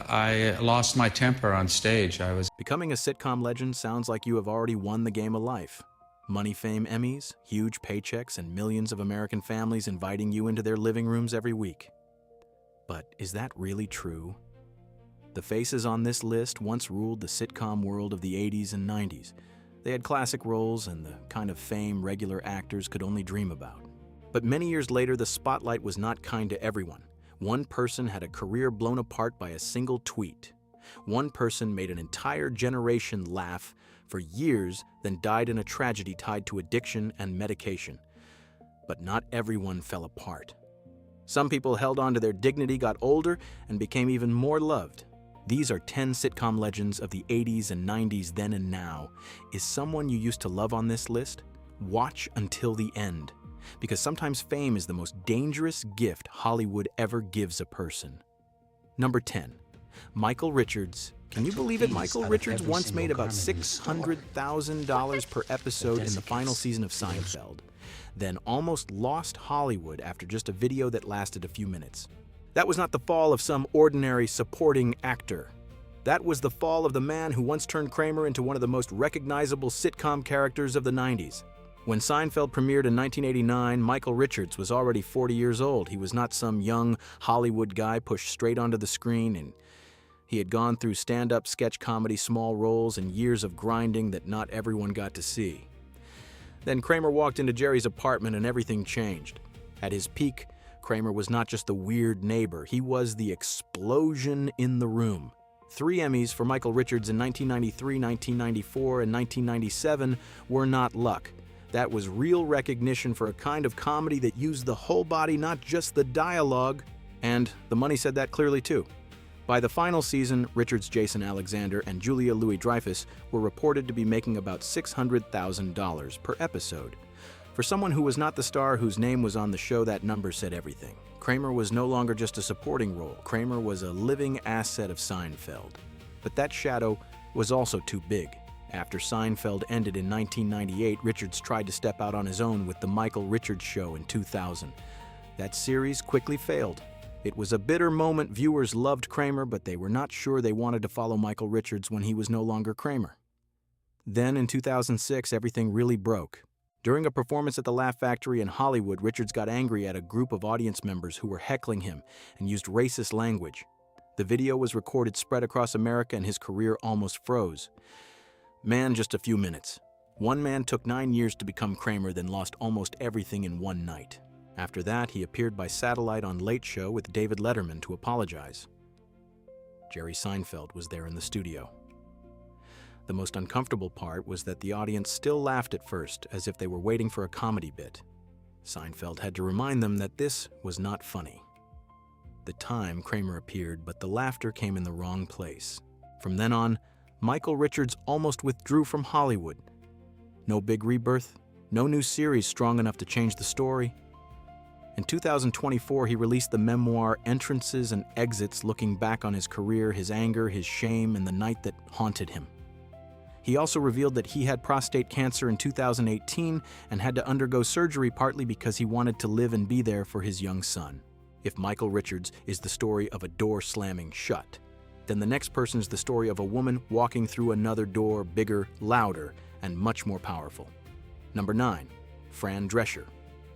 I lost my temper on stage. Becoming a sitcom legend sounds like you have already won the game of life. Money, fame, Emmys, huge paychecks, and millions of American families inviting you into their living rooms every week. But is that really true? The faces on this list once ruled the sitcom world of the 80s and 90s. They had classic roles and the kind of fame regular actors could only dream about. But many years later, the spotlight was not kind to everyone. One person had a career blown apart by a single tweet. One person made an entire generation laugh for years, then died in a tragedy tied to addiction and medication. But not everyone fell apart. Some people held on to their dignity, got older, and became even more loved. These are 10 sitcom legends of the 80s and 90s then and now. Is someone you used to love on this list? Watch until the end, because sometimes fame is the most dangerous gift Hollywood ever gives a person. Number 10. Michael Richards. Can you believe it? Michael Richards once made about $600,000 per episode in the final season of Seinfeld, then almost lost Hollywood after just a video that lasted a few minutes. That was not the fall of some ordinary supporting actor. That was the fall of the man who once turned Kramer into one of the most recognizable sitcom characters of the 90s. When Seinfeld premiered in 1989, Michael Richards was already 40 years old. He was not some young Hollywood guy pushed straight onto the screen, and he had gone through stand-up sketch comedy, small roles, and years of grinding that not everyone got to see. Then Kramer walked into Jerry's apartment and everything changed. At his peak, Kramer was not just the weird neighbor, he was the explosion in the room. 3 Emmys for Michael Richards in 1993, 1994, and 1997 were not luck. That was real recognition for a kind of comedy that used the whole body, not just the dialogue. And the money said that clearly too. By the final season, Richards, Jason Alexander, and Julia Louis-Dreyfus were reported to be making about $600,000 per episode. For someone who was not the star whose name was on the show, that number said everything. Kramer was no longer just a supporting role. Kramer was a living asset of Seinfeld. But that shadow was also too big. After Seinfeld ended in 1998, Richards tried to step out on his own with The Michael Richards Show in 2000. That series quickly failed. It was a bitter moment. Viewers loved Kramer, but they were not sure they wanted to follow Michael Richards when he was no longer Kramer. Then, in 2006, everything really broke. During a performance at the Laugh Factory in Hollywood, Richards got angry at a group of audience members who were heckling him and used racist language. The video was recorded, spread across America, and his career almost froze. Man, just a few minutes. One man took 9 years to become Kramer, then lost almost everything in one night. After that, he appeared by satellite on Late Show with David Letterman to apologize. Jerry Seinfeld was there in the studio. The most uncomfortable part was that the audience still laughed at first, as if they were waiting for a comedy bit. Seinfeld had to remind them that this was not funny. The time Kramer appeared, but the laughter came in the wrong place. From then on, Michael Richards almost withdrew from Hollywood. No big rebirth, no new series strong enough to change the story. In 2024, he released the memoir Entrances and Exits, looking back on his career, his anger, his shame, and the night that haunted him. He also revealed that he had prostate cancer in 2018 and had to undergo surgery partly because he wanted to live and be there for his young son. If Michael Richards is the story of a door slamming shut, then the next person is the story of a woman walking through another door, bigger, louder, and much more powerful. Number 9, Fran Drescher.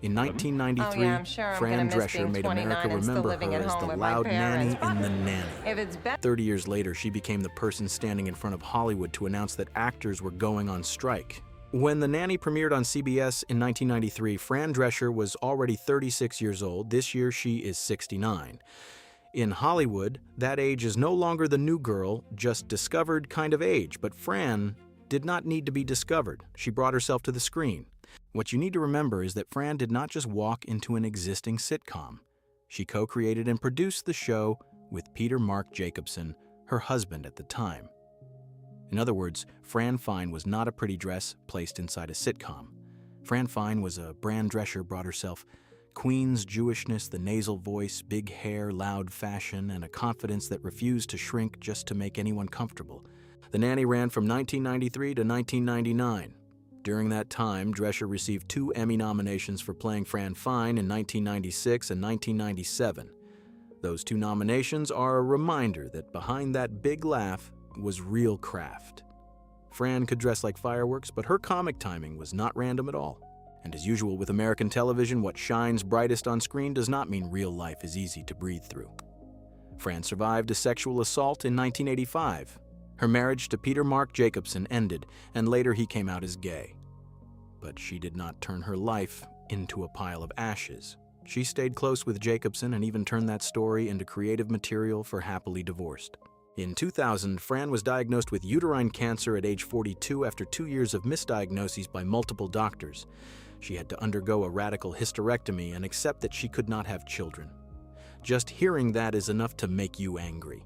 In 1993, Fran Drescher made America remember her as the loud nanny in The Nanny. 30 years later, she became the person standing in front of Hollywood to announce that actors were going on strike. When The Nanny premiered on CBS in 1993, Fran Drescher was already 36 years old. This year, she is 69. In Hollywood, that age is no longer the new girl, just discovered kind of age, but Fran did not need to be discovered. She brought herself to the screen. What you need to remember is that Fran did not just walk into an existing sitcom. She co-created and produced the show with Peter Mark Jacobson, her husband at the time. In other words, Fran Fine was not a pretty dress placed inside a sitcom. Fran Fine was a brand Drescher brought herself. Queen's Jewishness, the nasal voice, big hair, loud fashion, and a confidence that refused to shrink just to make anyone comfortable. The Nanny ran from 1993 to 1999. During that time, Drescher received 2 Emmy nominations for playing Fran Fine in 1996 and 1997. Those two nominations are a reminder that behind that big laugh was real craft. Fran could dress like fireworks, but her comic timing was not random at all. And as usual with American television, what shines brightest on screen does not mean real life is easy to breathe through. Fran survived a sexual assault in 1985. Her marriage to Peter Mark Jacobson ended, and later he came out as gay. But she did not turn her life into a pile of ashes. She stayed close with Jacobson and even turned that story into creative material for Happily Divorced. In 2000, Fran was diagnosed with uterine cancer at age 42 after 2 years of misdiagnoses by multiple doctors. She had to undergo a radical hysterectomy and accept that she could not have children. Just hearing that is enough to make you angry.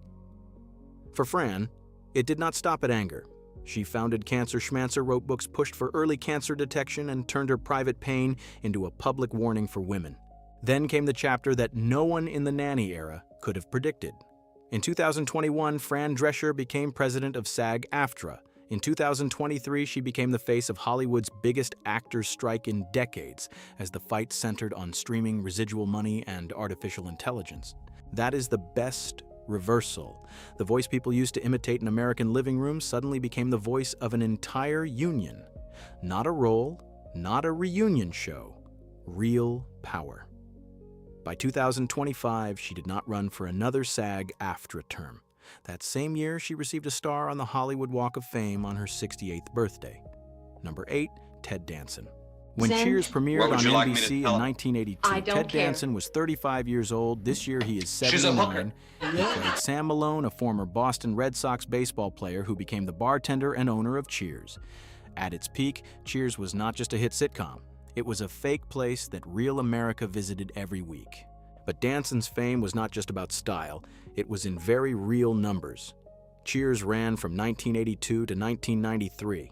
For Fran, it did not stop at anger. She founded Cancer Schmancer, wrote books pushed for early cancer detection, and turned her private pain into a public warning for women. Then came the chapter that no one in the nanny era could have predicted. In 2021, Fran Drescher became president of SAG-AFTRA. In 2023, she became the face of Hollywood's biggest actors' strike in decades, as the fight centered on streaming residual money and artificial intelligence. That is the best reversal. The voice people used to imitate an American living room suddenly became the voice of an entire union. Not a role, not a reunion show. Real power. By 2025, she did not run for another SAG-AFTRA term. That same year, she received a star on the Hollywood Walk of Fame on her 68th birthday. Number 8, Ted Danson. When Cheers premiered on NBC in 1982, Ted Danson was 35 years old. This year, he is 79. He played Sam Malone, a former Boston Red Sox baseball player who became the bartender and owner of Cheers. At its peak, Cheers was not just a hit sitcom. It was a fake place that real America visited every week. But Danson's fame was not just about style, it was in very real numbers. Cheers ran from 1982 to 1993.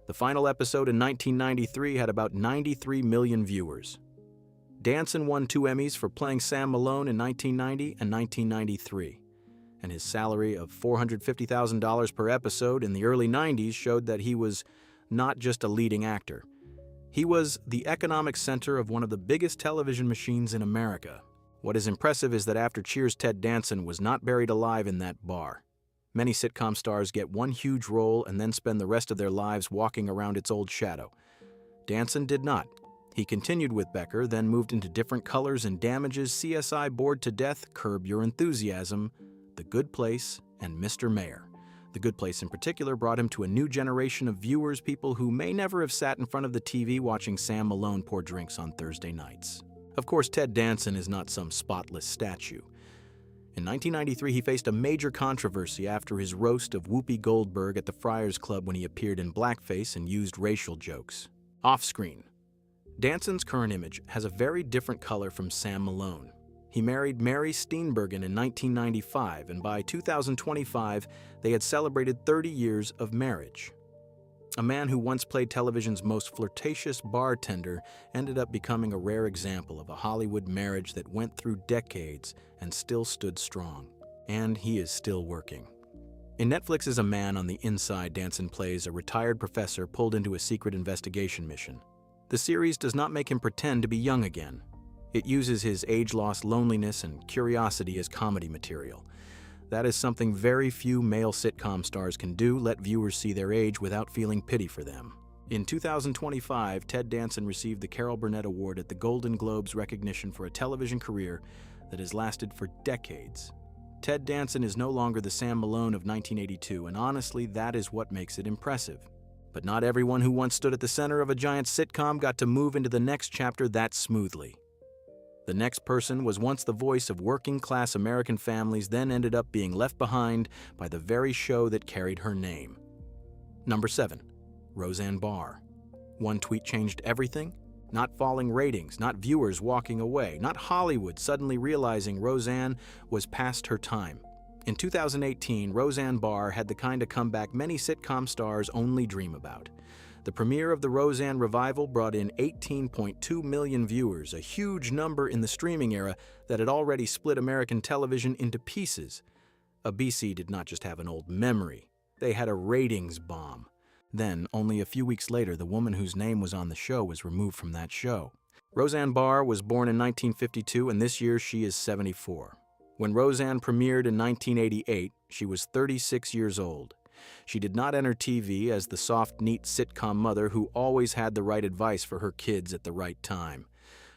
The final episode in 1993 had about 93 million viewers. Danson won 2 Emmys for playing Sam Malone in 1990 and 1993. And his salary of $450,000 per episode in the early 90s showed that he was not just a leading actor. He was the economic center of one of the biggest television machines in America. What is impressive is that after Cheers, Ted Danson was not buried alive in that bar. Many sitcom stars get one huge role and then spend the rest of their lives walking around its old shadow. Danson did not. He continued with Becker, then moved into Different Colors and Damages, CSI Bored to Death, Curb Your Enthusiasm, The Good Place, and Mr. Mayor. The Good Place in particular brought him to a new generation of viewers, people who may never have sat in front of the TV watching Sam Malone pour drinks on Thursday nights. Of course, Ted Danson is not some spotless statue. In 1993, he faced a major controversy after his roast of Whoopi Goldberg at the Friars Club when he appeared in blackface and used racial jokes. Off-screen, Danson's current image has a very different color from Sam Malone. He married Mary Steenburgen in 1995, and by 2025, they had celebrated 30 years of marriage. A man who once played television's most flirtatious bartender ended up becoming a rare example of a Hollywood marriage that went through decades and still stood strong. And he is still working. In Netflix's A Man on the Inside, Danson plays a retired professor pulled into a secret investigation mission. The series does not make him pretend to be young again. It uses his age-lost loneliness and curiosity as comedy material. That is something very few male sitcom stars can do, let viewers see their age without feeling pity for them. In 2025, Ted Danson received the Carol Burnett Award at the Golden Globes recognition for a television career that has lasted for decades. Ted Danson is no longer the Sam Malone of 1982, and honestly, that is what makes it impressive. But not everyone who once stood at the center of a giant sitcom got to move into the next chapter that smoothly. The next person was once the voice of working-class American families, then ended up being left behind by the very show that carried her name. Number 7, Roseanne Barr. One tweet changed everything? Not falling ratings, not viewers walking away, not Hollywood suddenly realizing Roseanne was past her time. In 2018, Roseanne Barr had the kind of comeback many sitcom stars only dream about. The premiere of the Roseanne revival brought in 18.2 million viewers, a huge number in the streaming era that had already split American television into pieces. ABC did not just have an old memory, they had a ratings bomb. Then, only a few weeks later, the woman whose name was on the show was removed from that show. Roseanne Barr was born in 1952, and this year she is 74. When Roseanne premiered in 1988, she was 36 years old. She did not enter TV as the soft, neat sitcom mother who always had the right advice for her kids at the right time.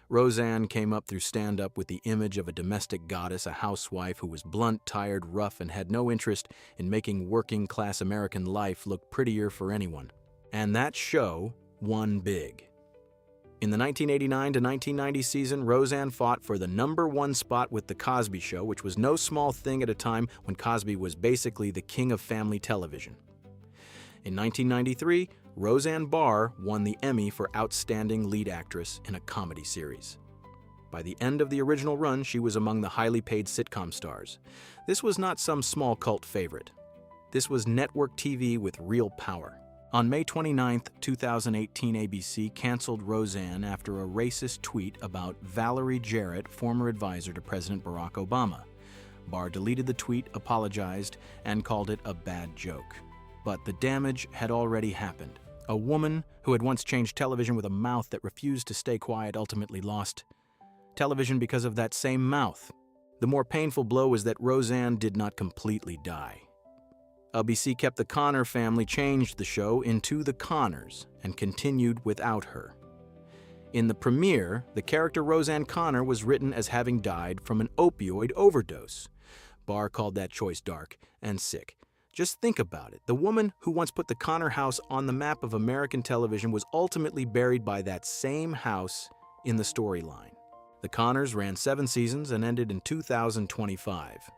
Roseanne came up through stand-up with the image of a domestic goddess, a housewife who was blunt, tired, rough, and had no interest in making working-class American life look prettier for anyone. And that show won big. In the 1989 to 1990 season, Roseanne fought for the #1 spot with The Cosby Show, which was no small thing at a time when Cosby was basically the king of family television. In 1993, Roseanne Barr won the Emmy for Outstanding Lead Actress in a Comedy Series. By the end of the original run, she was among the highly paid sitcom stars. This was not some small cult favorite. This was network TV with real power. On May 29, 2018, ABC canceled Roseanne after a racist tweet about Valerie Jarrett, former advisor to President Barack Obama. Barr deleted the tweet, apologized, and called it a bad joke. But the damage had already happened. A woman who had once changed television with a mouth that refused to stay quiet ultimately lost television because of that same mouth. The more painful blow was that Roseanne did not completely die. ABC kept the Connor family, changed the show into The Connors, and continued without her. In the premiere, the character Roseanne Connor was written as having died from an opioid overdose. Barr called that choice dark and sick. Just think about it. The woman who once put the Connor house on the map of American television was ultimately buried by that same house in the storyline. The Connors ran 7 seasons and ended in 2025.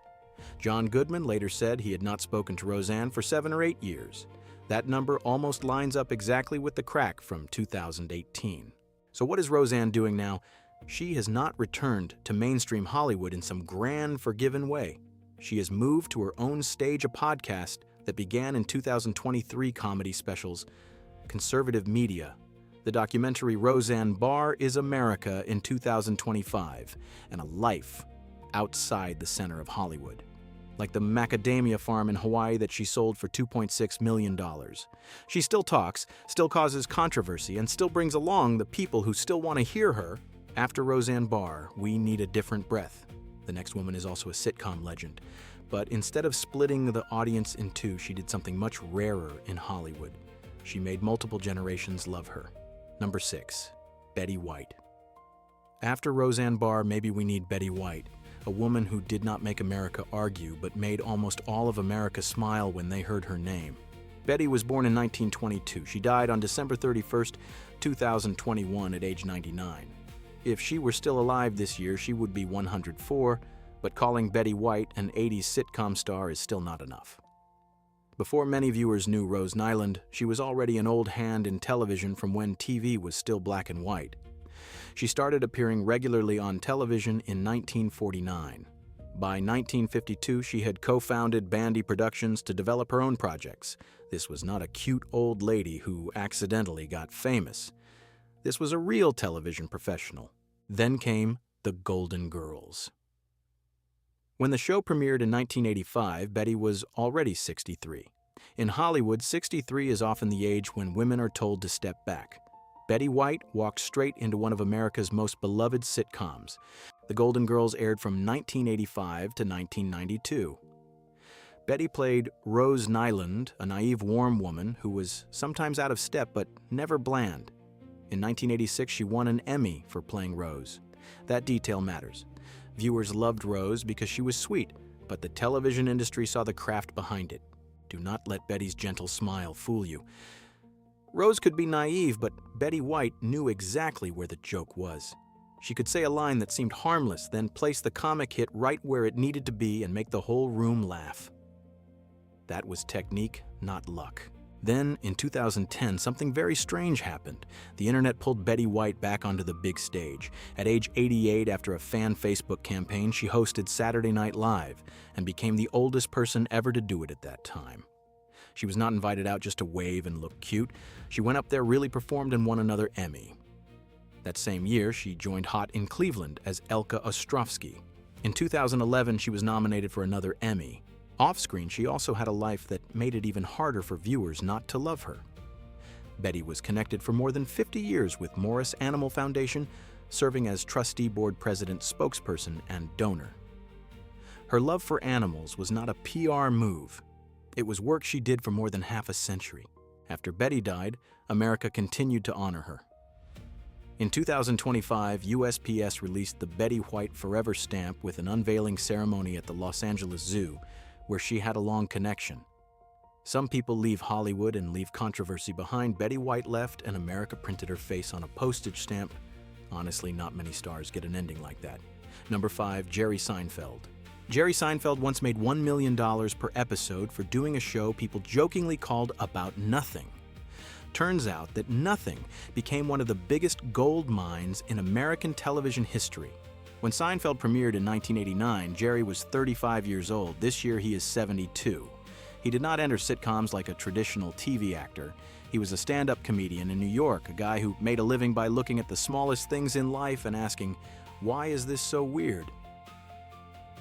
John Goodman later said he had not spoken to Roseanne for 7 or 8 years. That number almost lines up exactly with the crack from 2018. So what is Roseanne doing now? She has not returned to mainstream Hollywood in some grand, forgiven way. She has moved to her own stage a podcast that began in 2023 comedy specials, Conservative Media, the documentary Roseanne Barr is America in 2025, and a life outside the center of Hollywood. Like the macadamia farm in Hawaii that she sold for $2.6 million. She still talks, still causes controversy, and still brings along the people who still want to hear her. After Roseanne Barr, we need a different breath. The next woman is also a sitcom legend. But instead of splitting the audience in two, she did something much rarer in Hollywood. She made multiple generations love her. Number 6, Betty White. After Roseanne Barr, maybe we need Betty White, a woman who did not make America argue, but made almost all of America smile when they heard her name. Betty was born in 1922. She died on December 31st, 2021 at age 99. If she were still alive this year, she would be 104, but calling Betty White an 80s sitcom star is still not enough. Before many viewers knew Rose Nyland, she was already an old hand in television from when TV was still black and white. She started appearing regularly on television in 1949. By 1952, she had co-founded Bandy Productions to develop her own projects. This was not a cute old lady who accidentally got famous. This was a real television professional. Then came The Golden Girls. When the show premiered in 1985, Betty was already 63. In Hollywood, 63 is often the age when women are told to step back. Betty White walked straight into one of America's most beloved sitcoms. The Golden Girls aired from 1985 to 1992. Betty played Rose Nyland, a naive, warm woman who was sometimes out of step but never bland. In 1986, she won an Emmy for playing Rose. That detail matters. Viewers loved Rose because she was sweet, but the television industry saw the craft behind it. Do not let Betty's gentle smile fool you. Rose could be naive, but Betty White knew exactly where the joke was. She could say a line that seemed harmless, then place the comic hit right where it needed to be and make the whole room laugh. That was technique, not luck. Then, in 2010, something very strange happened. The internet pulled Betty White back onto the big stage. At age 88, after a fan Facebook campaign, she hosted Saturday Night Live and became the oldest person ever to do it at that time. She was not invited out just to wave and look cute. She went up there, really performed, and won another Emmy. That same year, she joined Hot in Cleveland as Elka Ostrovsky. In 2011, she was nominated for another Emmy. Off-screen, she also had a life that made it even harder for viewers not to love her. Betty was connected for more than 50 years with Morris Animal Foundation, serving as trustee board president, spokesperson, and donor. Her love for animals was not a PR move. It was work she did for more than half a century. After Betty died, America continued to honor her. In 2025, USPS released the Betty White Forever stamp with an unveiling ceremony at the Los Angeles Zoo, where she had a long connection. Some people leave Hollywood and leave controversy behind. Betty White left, and America printed her face on a postage stamp. Honestly, not many stars get an ending like that. Number 5, Jerry Seinfeld. Jerry Seinfeld once made $1 million per episode for doing a show people jokingly called About Nothing. Turns out that Nothing became one of the biggest gold mines in American television history. When Seinfeld premiered in 1989, Jerry was 35 years old. This year he is 72. He did not enter sitcoms like a traditional TV actor. He was a stand-up comedian in New York, a guy who made a living by looking at the smallest things in life and asking, "Why is this so weird?"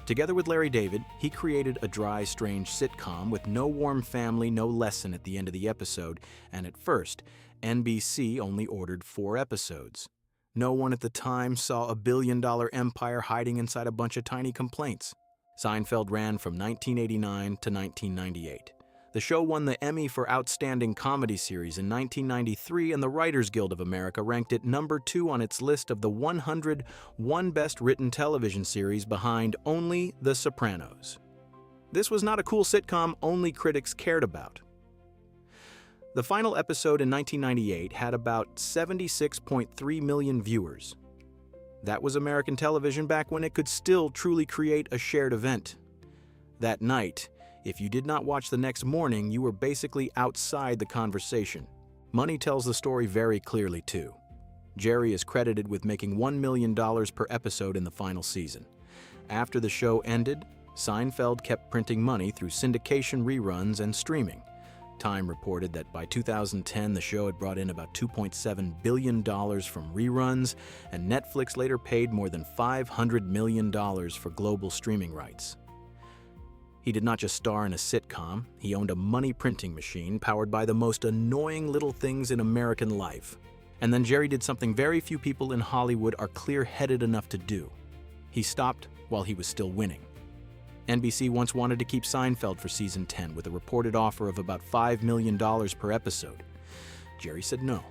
Together with Larry David, he created a dry, strange sitcom with no warm family, no lesson at the end of the episode, and at first, NBC only ordered 4 episodes. No one at the time saw a billion-dollar empire hiding inside a bunch of tiny complaints. Seinfeld ran from 1989 to 1998. The show won the Emmy for Outstanding Comedy Series in 1993, and the Writers Guild of America ranked it number 2 on its list of the 101 best written television series, behind only The Sopranos. This was not a cool sitcom only critics cared about. The final episode in 1998 had about 76.3 million viewers. That was American television back when it could still truly create a shared event. That night, if you did not watch the next morning, you were basically outside the conversation. Money tells the story very clearly, too. Jerry is credited with making $1 million per episode in the final season. After the show ended, Seinfeld kept printing money through syndication, reruns, and streaming. Time reported that by 2010, the show had brought in about $2.7 billion from reruns, and Netflix later paid more than $500 million for global streaming rights. He did not just star in a sitcom, he owned a money printing machine powered by the most annoying little things in American life. And then Jerry did something very few people in Hollywood are clear-headed enough to do. He stopped while he was still winning. NBC once wanted to keep Seinfeld for season 10 with a reported offer of about $5 million per episode. Jerry said no.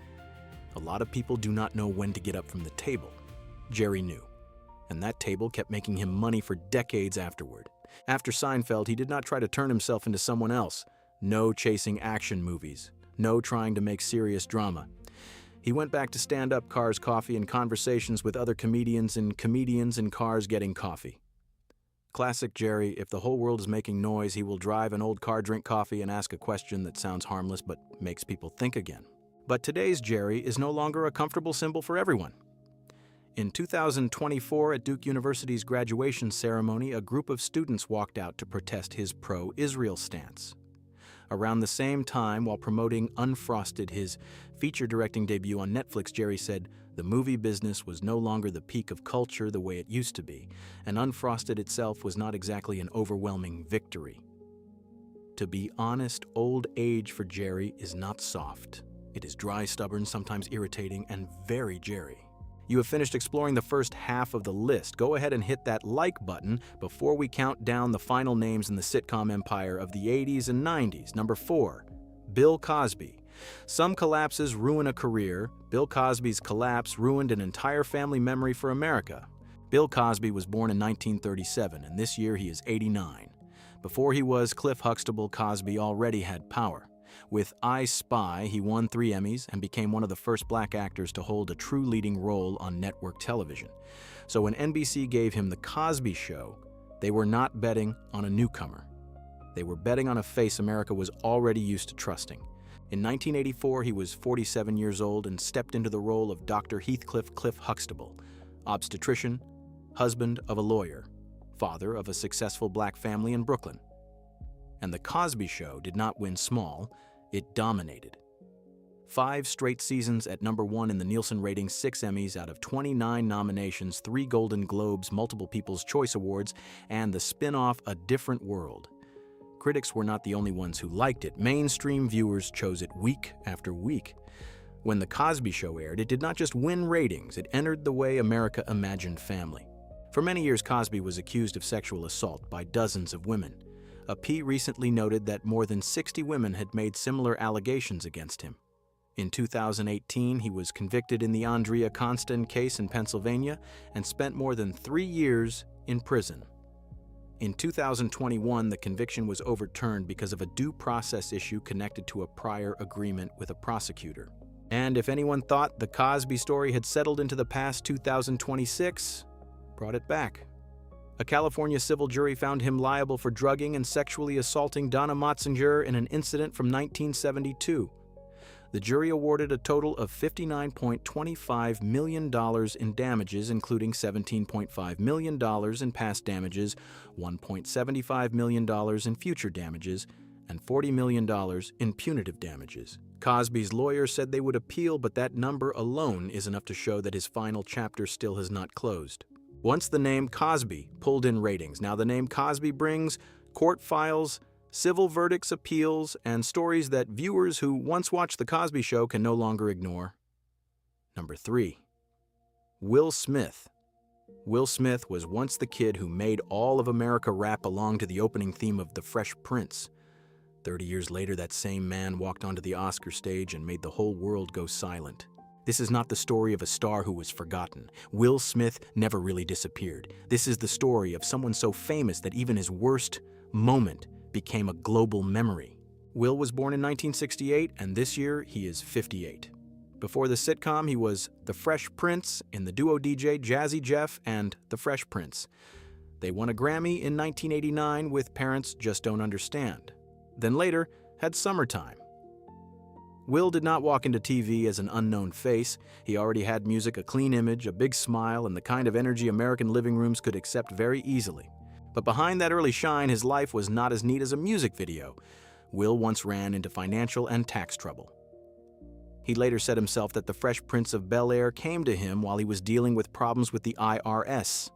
A lot of people do not know when to get up from the table. Jerry knew. And that table kept making him money for decades afterward. After Seinfeld, he did not try to turn himself into someone else. No chasing action movies. No trying to make serious drama. He went back to stand-up, cars, coffee, and conversations with other comedians in cars getting coffee. Classic Jerry, if the whole world is making noise, he will drive an old car, drink coffee, and ask a question that sounds harmless but makes people think again. But today's Jerry is no longer a comfortable symbol for everyone. In 2024, at Duke University's graduation ceremony, a group of students walked out to protest his pro-Israel stance. Around the same time, while promoting Unfrosted, his feature-directing debut on Netflix, Jerry said, "The movie business was no longer the peak of culture the way it used to be, and Unfrosted itself was not exactly an overwhelming victory." To be honest, old age for Jerry is not soft. It is dry, stubborn, sometimes irritating, and very Jerry. You have finished exploring the first half of the list. Go ahead and hit that like button before we count down the final names in the sitcom empire of the 80s and 90s. Number 4, Bill Cosby. Some collapses ruin a career. Bill Cosby's collapse ruined an entire family memory for America. Bill Cosby was born in 1937, and this year he is 89. Before he was Cliff Huxtable, Cosby already had power. With I Spy, he won 3 Emmys and became one of the first black actors to hold a true leading role on network television. So when NBC gave him The Cosby Show, they were not betting on a newcomer. They were betting on a face America was already used to trusting. In 1984, he was 47 years old and stepped into the role of Dr. Heathcliff Cliff Huxtable, obstetrician, husband of a lawyer, father of a successful black family in Brooklyn. And The Cosby Show did not win small, it dominated. 5 straight seasons at number 1 in the Nielsen ratings, 6 Emmys out of 29 nominations, 3 Golden Globes, multiple People's Choice Awards, and the spin-off A Different World. Critics were not the only ones who liked it. Mainstream viewers chose it week after week. When The Cosby Show aired, it did not just win ratings, it entered the way America imagined family. For many years, Cosby was accused of sexual assault by dozens of women. A P recently noted that more than 60 women had made similar allegations against him. In 2018, he was convicted in the Andrea Constand case in Pennsylvania and spent more than 3 years in prison. In 2021, the conviction was overturned because of a due process issue connected to a prior agreement with a prosecutor. And if anyone thought the Cosby story had settled into the past, 2026 brought it back. A California civil jury found him liable for drugging and sexually assaulting Donna Motzinger in an incident from 1972. The jury awarded a total of $59.25 million in damages, including $17.5 million in past damages, $1.75 million in future damages, and $40 million in punitive damages. Cosby's lawyers said they would appeal, but that number alone is enough to show that his final chapter still has not closed. Once the name Cosby pulled in ratings, now the name Cosby brings court files, civil verdicts, appeals, and stories that viewers who once watched The Cosby Show can no longer ignore. Number 3. Will Smith. Will Smith was once the kid who made all of America rap along to the opening theme of The Fresh Prince. 30 years later, that same man walked onto the Oscar stage and made the whole world go silent. This is not the story of a star who was forgotten. Will Smith never really disappeared. This is the story of someone so famous that even his worst moment became a global memory. Will was born in 1968, and this year he is 58. Before the sitcom, he was the Fresh Prince in the duo DJ Jazzy Jeff and The Fresh Prince. They won a Grammy in 1989 with Parents Just Don't Understand. Then later, had Summertime. Will did not walk into TV as an unknown face. He already had music, a clean image, a big smile, and the kind of energy American living rooms could accept very easily. But behind that early shine, his life was not as neat as a music video. Will once ran into financial and tax trouble. He later said himself that the Fresh Prince of Bel-Air came to him while he was dealing with problems with the IRS.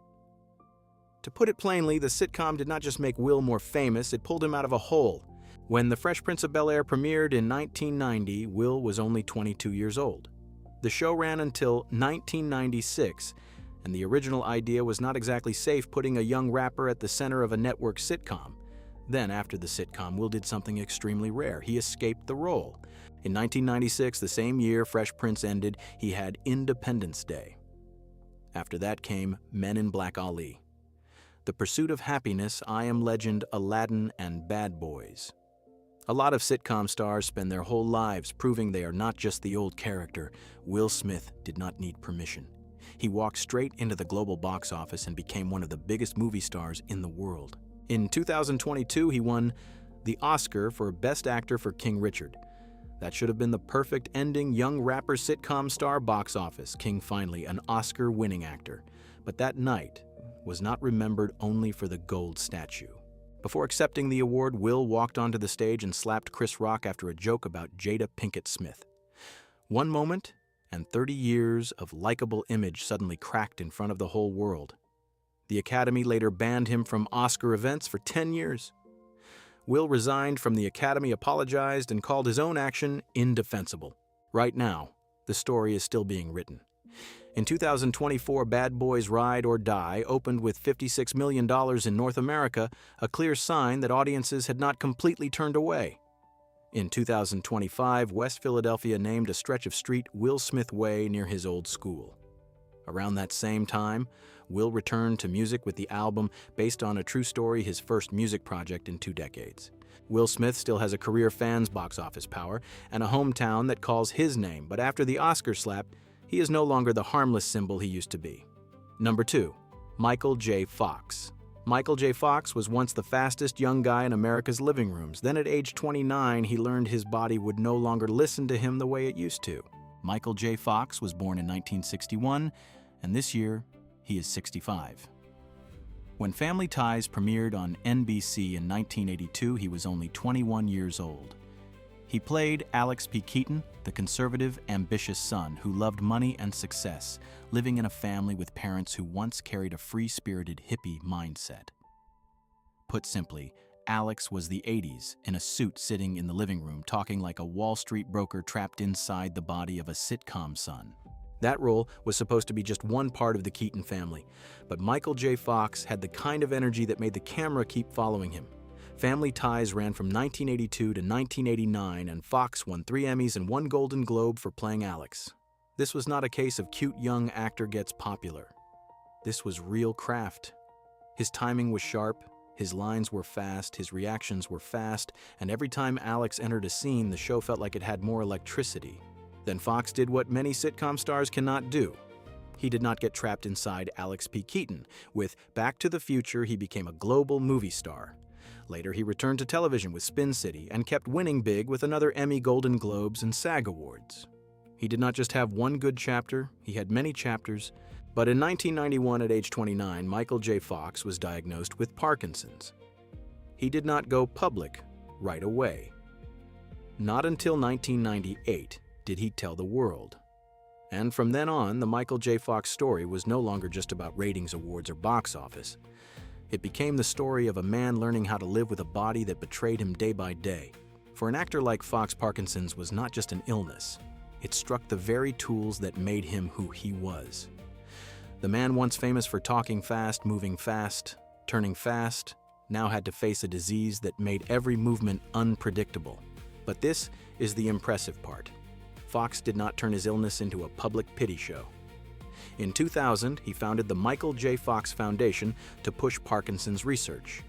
To put it plainly, the sitcom did not just make Will more famous, it pulled him out of a hole. When The Fresh Prince of Bel-Air premiered in 1990, Will was only 22 years old. The show ran until 1996, and the original idea was not exactly safe, putting a young rapper at the center of a network sitcom. Then, after the sitcom, Will did something extremely rare. He escaped the role. In 1996, the same year Fresh Prince ended, he had Independence Day. After that came Men in Black Ali, The Pursuit of Happiness, I Am Legend, Aladdin, and Bad Boys. A lot of sitcom stars spend their whole lives proving they are not just the old character. Will Smith did not need permission. He walked straight into the global box office and became one of the biggest movie stars in the world. In 2022, he won the Oscar for Best Actor for King Richard. That should have been the perfect ending. Young rapper sitcom star, box office. King finally, an Oscar-winning actor. But that night was not remembered only for the gold statue. Before accepting the award, Will walked onto the stage and slapped Chris Rock after a joke about Jada Pinkett Smith. One moment, and 30 years of likable image suddenly cracked in front of the whole world. The Academy later banned him from Oscar events for 10 years. Will resigned from the Academy, apologized, and called his own action indefensible. Right now, the story is still being written. In 2024, Bad Boys Ride or Die opened with $56 million in North America, a clear sign that audiences had not completely turned away. In 2025, West Philadelphia named a stretch of street Will Smith Way near his old school. Around that same time, Will returned to music with the album based on a true story, his first music project in 2 decades. Will Smith still has a career fan's box office power and a hometown that calls his name, but after the Oscar slap, he is no longer the harmless symbol he used to be. Number 2. Michael J. Fox. Michael J. Fox was once the fastest young guy in America's living rooms. Then at age 29, he learned his body would no longer listen to him the way it used to. Michael J. Fox was born in 1961, and this year, he is 65. When Family Ties premiered on NBC in 1982, he was only 21 years old. He played Alex P. Keaton, the conservative, ambitious son who loved money and success, living in a family with parents who once carried a free-spirited hippie mindset. Put simply, Alex was the 80s in a suit sitting in the living room talking like a Wall Street broker trapped inside the body of a sitcom son. That role was supposed to be just one part of the Keaton family, but Michael J. Fox had the kind of energy that made the camera keep following him. Family Ties ran from 1982 to 1989, and Fox won 3 Emmys and 1 Golden Globe for playing Alex. This was not a case of cute young actor gets popular. This was real craft. His timing was sharp, his lines were fast, his reactions were fast, and every time Alex entered a scene, the show felt like it had more electricity. Then Fox did what many sitcom stars cannot do. He did not get trapped inside Alex P. Keaton. With Back to the Future, he became a global movie star. Later, he returned to television with Spin City and kept winning big with another Emmy, Golden Globes, and SAG Awards. He did not just have one good chapter, he had many chapters, but in 1991 at age 29, Michael J. Fox was diagnosed with Parkinson's. He did not go public right away. Not until 1998 did he tell the world. And from then on, the Michael J. Fox story was no longer just about ratings, awards, or box office. It became the story of a man learning how to live with a body that betrayed him day by day. For an actor like Fox, Parkinson's was not just an illness. It struck the very tools that made him who he was. The man once famous for talking fast, moving fast, turning fast, now had to face a disease that made every movement unpredictable. But this is the impressive part. Fox did not turn his illness into a public pity show. In 2000, he founded the Michael J. Fox Foundation to push Parkinson's research.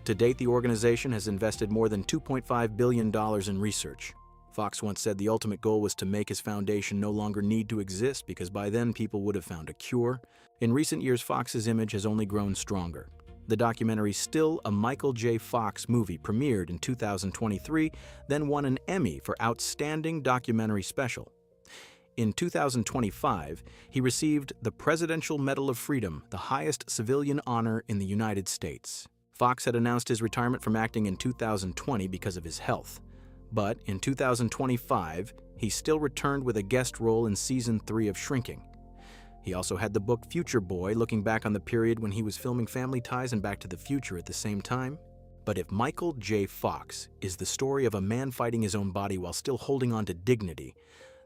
To date, the organization has invested more than $2.5 billion in research. Fox once said the ultimate goal was to make his foundation no longer need to exist because by then people would have found a cure. In recent years, Fox's image has only grown stronger. The documentary Still a Michael J. Fox Movie premiered in 2023, then won an Emmy for Outstanding Documentary Special. In 2025, he received the Presidential Medal of Freedom, the highest civilian honor in the United States. Fox had announced his retirement from acting in 2020 because of his health. But in 2025, he still returned with a guest role in Season 3 of Shrinking. He also had the book Future Boy, looking back on the period when he was filming Family Ties and Back to the Future at the same time. But if Michael J. Fox is the story of a man fighting his own body while still holding on to dignity,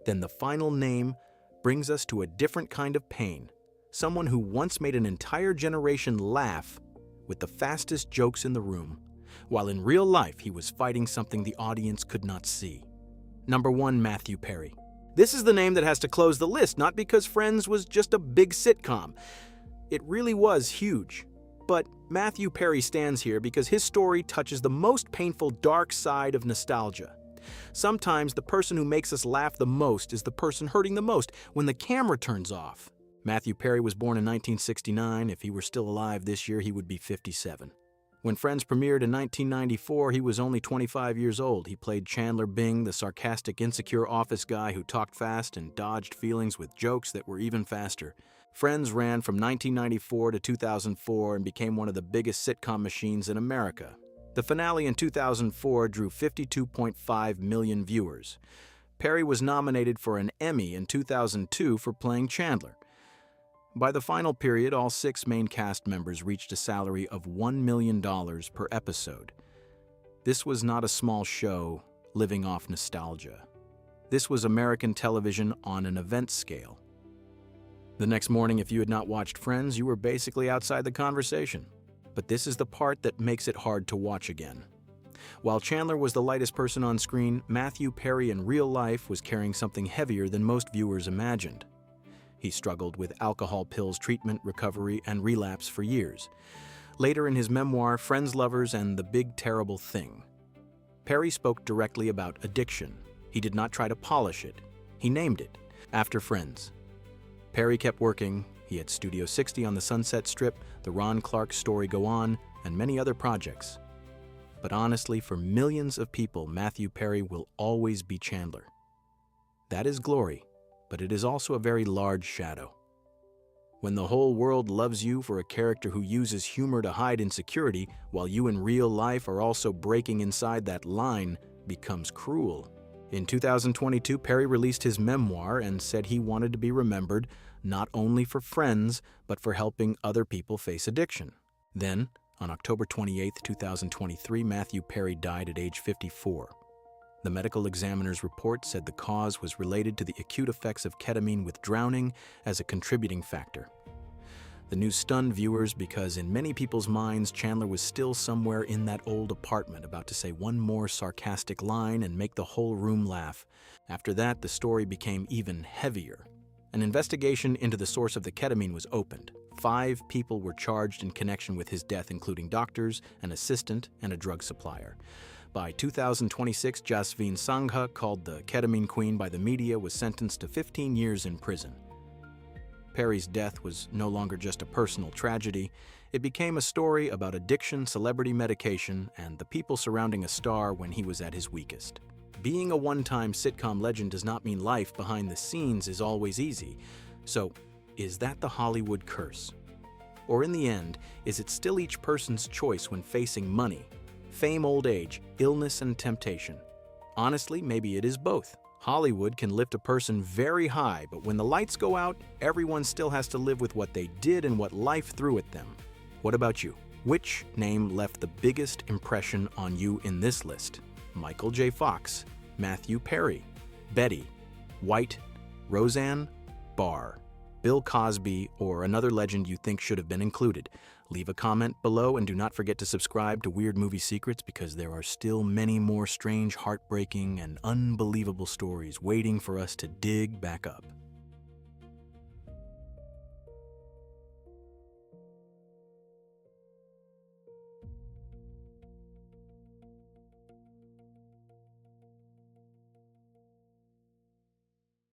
then the final name brings us to a different kind of pain. Someone who once made an entire generation laugh with the fastest jokes in the room, while in real life he was fighting something the audience could not see. Number 1, Matthew Perry. This is the name that has to close the list, not because Friends was just a big sitcom. It really was huge. But Matthew Perry stands here because his story touches the most painful dark side of nostalgia. Sometimes the person who makes us laugh the most is the person hurting the most when the camera turns off. Matthew Perry was born in 1969. If he were still alive this year, he would be 57. When Friends premiered in 1994, he was only 25 years old. He played Chandler Bing, the sarcastic, insecure office guy who talked fast and dodged feelings with jokes that were even faster. Friends ran from 1994 to 2004 and became one of the biggest sitcom machines in America. The finale in 2004 drew 52.5 million viewers. Perry was nominated for an Emmy in 2002 for playing Chandler. By the final period, all 6 main cast members reached a salary of $1 million per episode. This was not a small show living off nostalgia. This was American television on an event scale. The next morning, if you had not watched Friends, you were basically outside the conversation. But this is the part that makes it hard to watch again. While Chandler was the lightest person on screen, Matthew Perry in real life was carrying something heavier than most viewers imagined. He struggled with alcohol pills treatment, recovery, and relapse for years. Later in his memoir, Friends, Lovers, and the Big Terrible Thing, Perry spoke directly about addiction. He did not try to polish it. He named it after Friends. Perry kept working. He had Studio 60 on the Sunset Strip, the Ron Clark Story Go On, and many other projects. But honestly, for millions of people, Matthew Perry will always be Chandler. That is glory, but it is also a very large shadow. When the whole world loves you for a character who uses humor to hide insecurity, while you in real life are also breaking inside that line, becomes cruel. In 2022, Perry released his memoir and said he wanted to be remembered not only for Friends, but for helping other people face addiction. Then, on October 28, 2023, Matthew Perry died at age 54. The medical examiner's report said the cause was related to the acute effects of ketamine with drowning as a contributing factor. The news stunned viewers because in many people's minds, Chandler was still somewhere in that old apartment about to say one more sarcastic line and make the whole room laugh. After that, the story became even heavier. An investigation into the source of the ketamine was opened. 5 people were charged in connection with his death, including doctors, an assistant, and a drug supplier. By 2026, Jasveen Sangha, called the ketamine queen by the media, was sentenced to 15 years in prison. Perry's death was no longer just a personal tragedy. It became a story about addiction, celebrity medication, and the people surrounding a star when he was at his weakest. Being a one-time sitcom legend does not mean life behind the scenes is always easy. So, is that the Hollywood curse? Or in the end, is it still each person's choice when facing money, fame, old age, illness, and temptation? Honestly, maybe it is both. Hollywood can lift a person very high, but when the lights go out, everyone still has to live with what they did and what life threw at them. What about you? Which name left the biggest impression on you in this list? Michael J. Fox, Matthew Perry, Betty, White, Roseanne Barr, Bill Cosby, or another legend you think should have been included? Leave a comment below and do not forget to subscribe to Weird Movie Secrets because there are still many more strange, heartbreaking, and unbelievable stories waiting for us to dig back up.